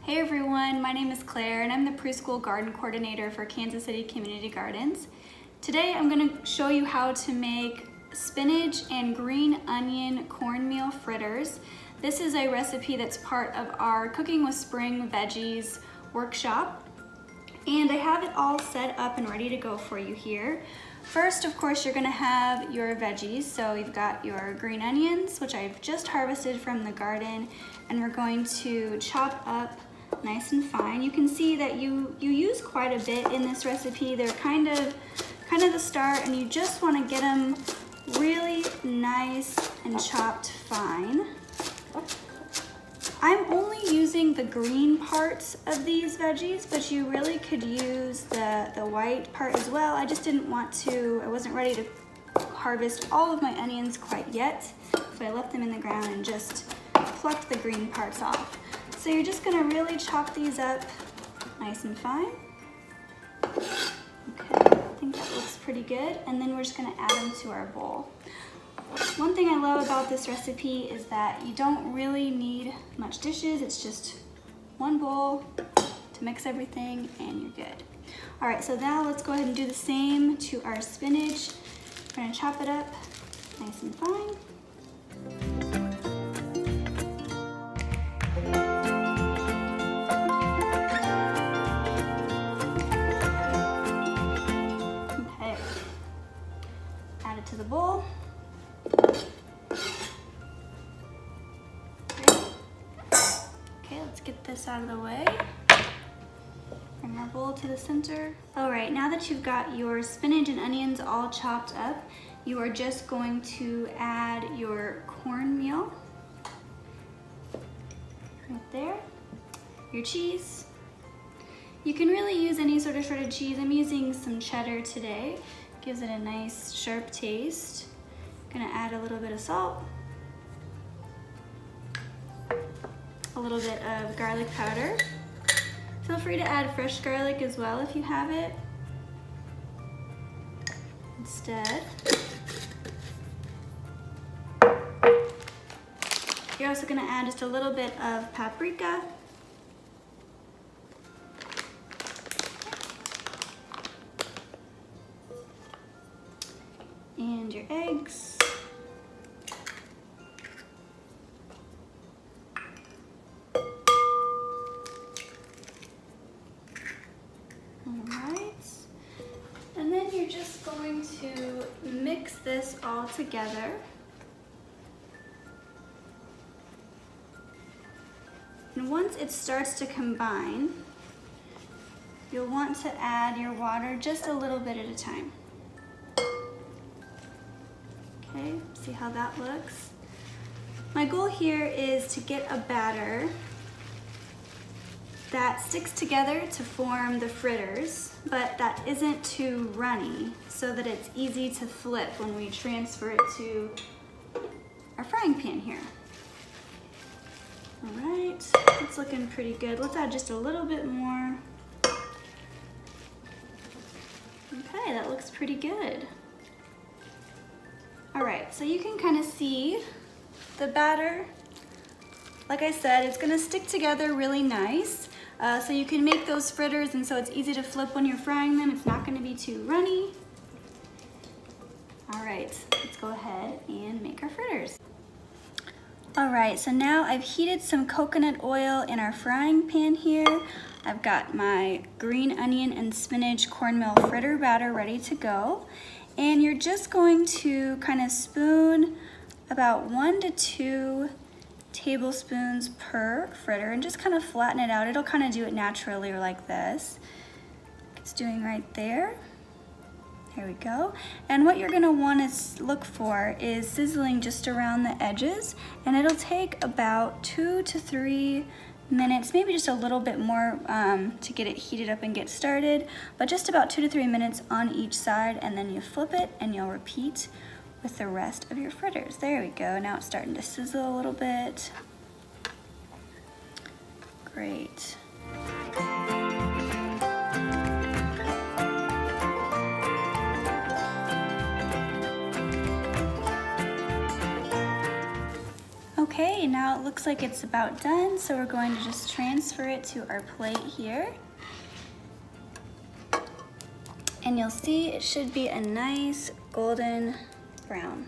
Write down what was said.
Hey everyone, my name is Claire and I'm the preschool garden coordinator for Kansas City Community Gardens. Today I'm going to show you how to make spinach and green onion cornmeal fritters. This is a recipe that's part of our Cooking with Spring Veggies workshop. And I have it all set up and ready to go for you here. First, of course, you're going to have your veggies. So you've got your green onions, which I've just harvested from the garden, and we're going to chop up nice and fine. You can see that you use quite a bit in this recipe. They're kind of the start, and you just want to get them really nice and chopped fine. I'm only using the green parts of these veggies, but you really could use the white part as well. I just didn't want to, I wasn't ready to harvest all of my onions quite yet, so I left them in the ground and just plucked the green parts off. So you're just gonna really chop these up nice and fine. Okay, I think that looks pretty good. And then we're just gonna add them to our bowl. One thing I love about this recipe is that you don't really need much dishes. It's just one bowl to mix everything and you're good. All right, so now let's go ahead and do the same to our spinach. We're gonna chop it up nice and fine. Okay, add it to the bowl. Okay, let's get this out of the way. Bring our bowl to the center. All right, now that you've got your spinach and onions all chopped up, you are just going to add your cornmeal right there, your cheese. You can really use any sort of shredded cheese. I'm using some cheddar today. Gives it a nice sharp taste. Gonna add a little bit of salt, a little bit of garlic powder. Feel free to add fresh garlic as well if you have it. Instead, you're also gonna add just a little bit of paprika. And your eggs. Alright. And then you're just going to mix this all together. And once it starts to combine, you'll want to add your water just a little bit at a time. Okay, see how that looks? My goal here is to get a batter that sticks together to form the fritters, but that isn't too runny, so that it's easy to flip when we transfer it to our frying pan here. All right, it's looking pretty good. Let's add just a little bit more. Okay, that looks pretty good. All right, so you can kind of see the batter. Like I said, it's gonna stick together really nice. So you can make those fritters, and so it's easy to flip when you're frying them. It's not gonna be too runny. All right, let's go ahead and make our fritters. All right, so now I've heated some coconut oil in our frying pan here. I've got my green onion and spinach cornmeal fritter batter ready to go. And you're just going to kind of spoon about 1 to 2 tablespoons per fritter and just kind of flatten it out. It'll kind of do it naturally like this. It's doing right there. There we go. And what you're gonna want to look for is sizzling just around the edges, and it'll take about 2 to 3 minutes, maybe just a little bit more to get it heated up and get started, but just about 2 to 3 minutes on each side, and then you flip it and you'll repeat with the rest of your fritters. There we go. Now it's starting to sizzle a little bit. Great. Okay, now it looks like it's about done, so we're going to just transfer it to our plate here. And you'll see it should be a nice golden brown.